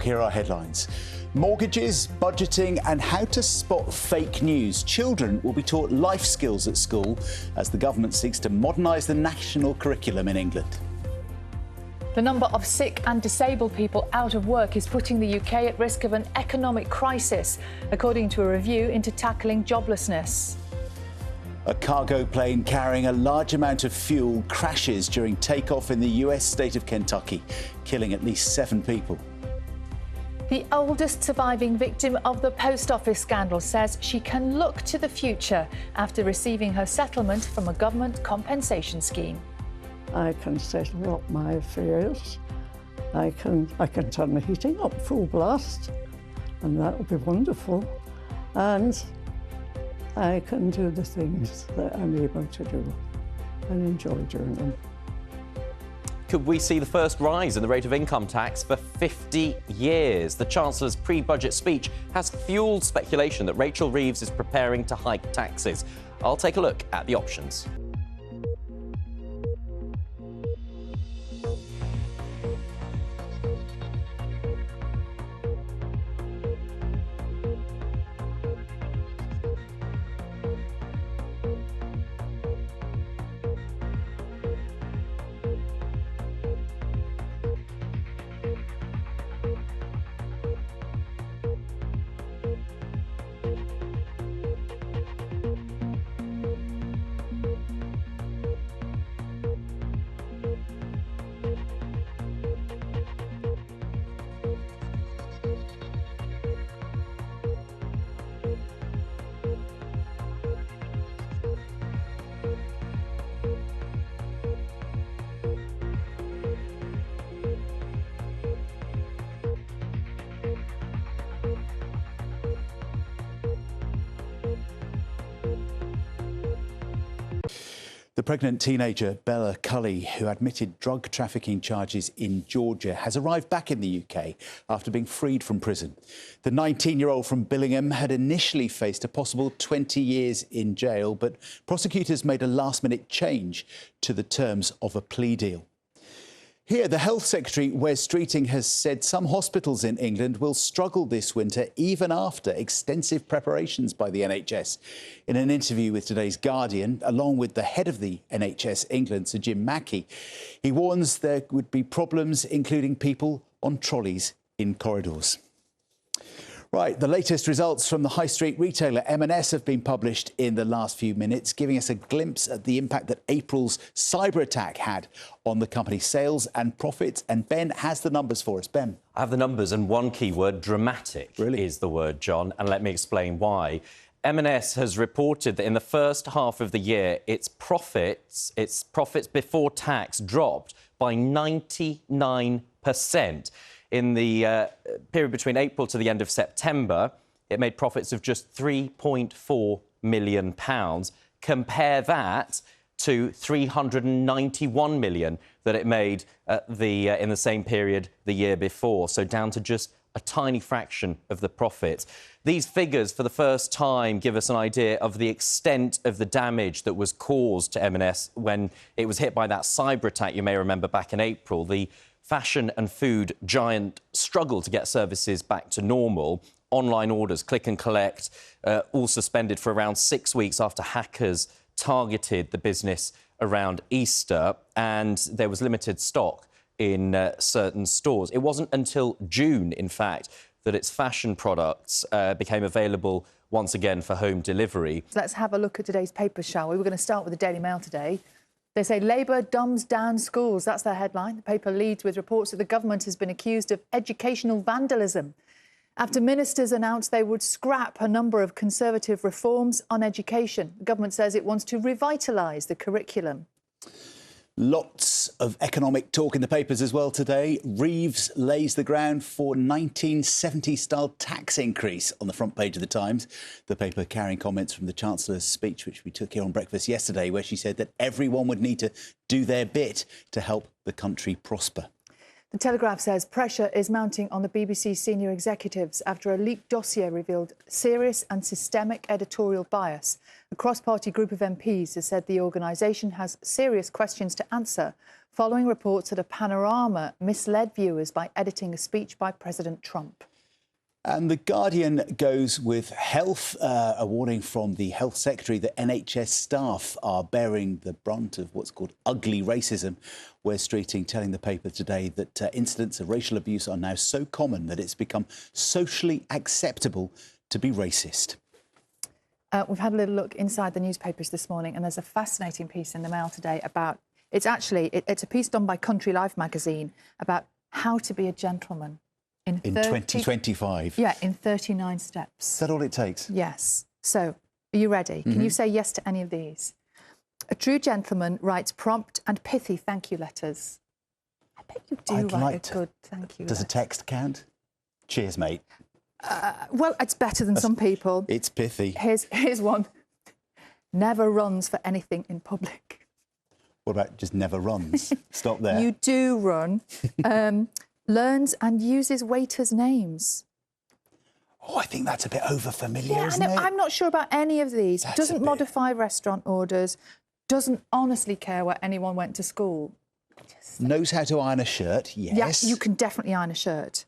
here are headlines. Mortgages, budgeting and how to spot fake news. Children will be taught life skills at school as the government seeks to modernise the national curriculum in England. The number of sick and disabled people out of work is putting the UK at risk of an economic crisis, according to a review into tackling joblessness. A cargo plane carrying a large amount of fuel crashes during takeoff in the US state of Kentucky, killing at least 7 people. The oldest surviving victim of the post office scandal says she can look to the future after receiving her settlement from a government compensation scheme. I can settle up my affairs. I can turn the heating up full blast, and that will be wonderful. And I can do the things that I'm able to do and enjoy doing them. Could we see the first rise in the rate of income tax for 50 years? The Chancellor's pre-budget speech has fuelled speculation that Rachel Reeves is preparing to hike taxes. I'll take a look at the options. The pregnant teenager Bella Cully, who admitted drug trafficking charges in Georgia, has arrived back in the UK after being freed from prison. The 19-year-old from Billingham had initially faced a possible 20 years in jail, but prosecutors made a last-minute change to the terms of a plea deal. Here, the Health Secretary, Wes Streeting, has said some hospitals in England will struggle this winter even after extensive preparations by the NHS. In an interview with today's Guardian, along with the head of the NHS England, Sir Jim Mackey, he warns there would be problems, including people on trolleys in corridors. Right, the latest results from the high street retailer M&S have been published in the last few minutes, giving us a glimpse at the impact that April's cyber attack had on the company's sales and profits. And Ben has the numbers for us. Ben. I have the numbers, and one key word, dramatic, really is the word, John, and let me explain why. M&S has reported that in the first half of the year, its profits before tax dropped by 99%. In the period between April to the end of September, it made profits of just £3.4 million. Compare that to £391 million that it made in the same period the year before, so down to just a tiny fraction of the profit. These figures, for the first time, give us an idea of the extent of the damage that was caused to M&S when it was hit by that cyber attack, you may remember, back in April. The fashion and food giant struggled to get services back to normal. Online orders, click and collect, all suspended for around 6 weeks after hackers targeted the business around Easter, and there was limited stock in certain stores. It wasn't until June, in fact, that its fashion products became available once again for home delivery. Let's have a look at today's papers, shall we? We're going to start with the Daily Mail today. They say Labour dumbs down schools. That's their headline. The paper leads with reports that the government has been accused of educational vandalism after ministers announced they would scrap a number of Conservative reforms on education. The government says it wants to revitalise the curriculum. Lots of economic talk in the papers as well today. Reeves lays the ground for 1970-style tax increase on the front page of the Times. The paper carrying comments from the Chancellor's speech, which we took here on Breakfast yesterday, where she said that everyone would need to do their bit to help the country prosper. The Telegraph says pressure is mounting on the BBC senior executives after a leaked dossier revealed serious and systemic editorial bias. A cross-party group of MPs has said the organisation has serious questions to answer following reports that a Panorama misled viewers by editing a speech by President Trump. And The Guardian goes with health, a warning from the Health Secretary that NHS staff are bearing the brunt of what's called ugly racism. Wes Streeting telling the paper today that incidents of racial abuse are now so common that it's become socially acceptable to be racist. We've had a little look inside the newspapers this morning, and there's a fascinating piece in the Mail today about... It's a piece done by Country Life magazine about how to be a gentleman. In 2025? Yeah, in 39 steps. Is that all it takes? Yes. So, are you ready? Can you say yes to any of these? A true gentleman writes prompt and pithy thank you letters. I bet you do write a good thank you letter. Does a text count? Cheers, mate. Well, it's better than some people. It's pithy. Here's one. Never runs for anything in public. What about just never runs? Stop there. You do run. Learns and uses waiters' names. Oh, I think that's a bit over-familiar, isn't it? it? I'm not sure about any of these. Doesn't modify restaurant orders. Doesn't honestly care where anyone went to school. Knows how to iron a shirt, yes. Yes, you can definitely iron a shirt.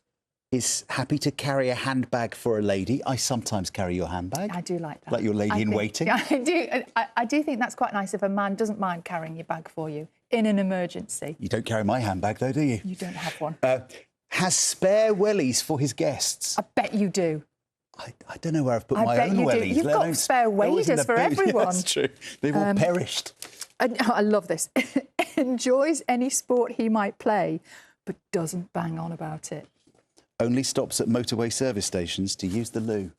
Is happy to carry a handbag for a lady. I sometimes carry your handbag. I do like that. Like your lady in waiting. Yeah, I do. I do think that's quite nice if a man doesn't mind carrying your bag for you in an emergency. You don't carry my handbag, though, do you? You don't have one. Has spare wellies for his guests. I bet you do. I don't know where I've put my own wellies. wellies. You've got spare waders for everyone. That's true. They've all perished. I love this. Enjoys any sport he might play, but doesn't bang on about it. Only stops at motorway service stations to use the loo.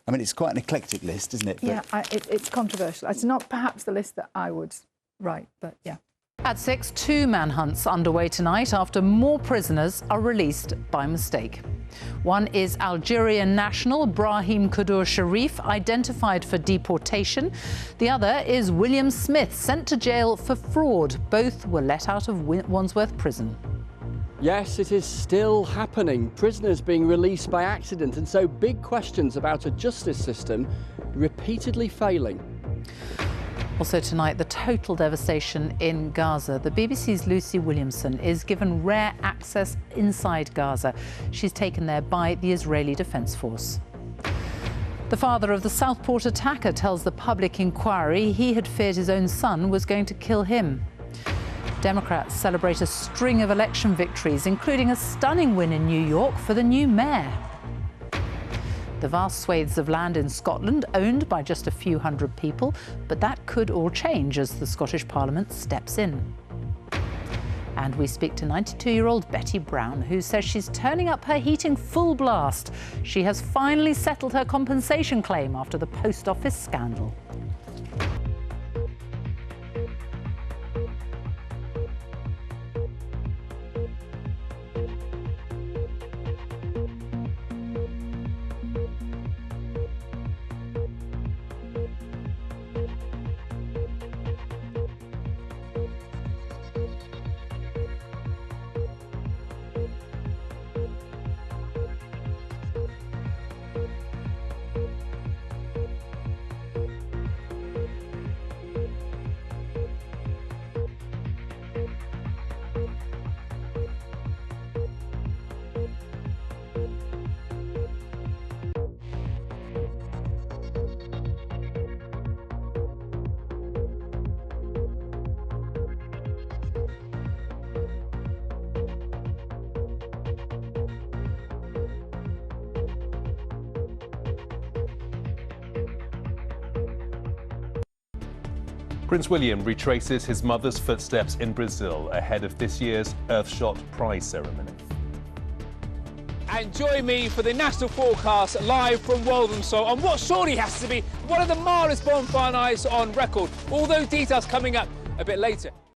I mean, it's quite an eclectic list, isn't it? But... Yeah, it's controversial. It's not perhaps the list that I would write, but yeah. At 6, 2 manhunts underway tonight after more prisoners are released by mistake. One is Algerian national Brahim Kudur Sharif, identified for deportation. The other is William Smith, sent to jail for fraud. Both were let out of Wandsworth Prison. Yes, it is still happening. Prisoners being released by accident, and so big questions about a justice system repeatedly failing. Also tonight, the total devastation in Gaza. The BBC's Lucy Williamson is given rare access inside Gaza. She's taken there by the Israeli Defence Force. The father of the Southport attacker tells the public inquiry he had feared his own son was going to kill him. Democrats celebrate a string of election victories, including a stunning win in New York for the new mayor. The vast swathes of land in Scotland owned by just a few hundred people, but that could all change as the Scottish Parliament steps in. And we speak to 92-year-old Betty Brown, who says she's turning up her heating full blast. She has finally settled her compensation claim after the post office scandal. Prince William retraces his mother's footsteps in Brazil ahead of this year's Earthshot Prize ceremony. And join me for the national forecast live from Walthamstow on what surely has to be one of the mildest bonfire nights on record. All those details coming up a bit later.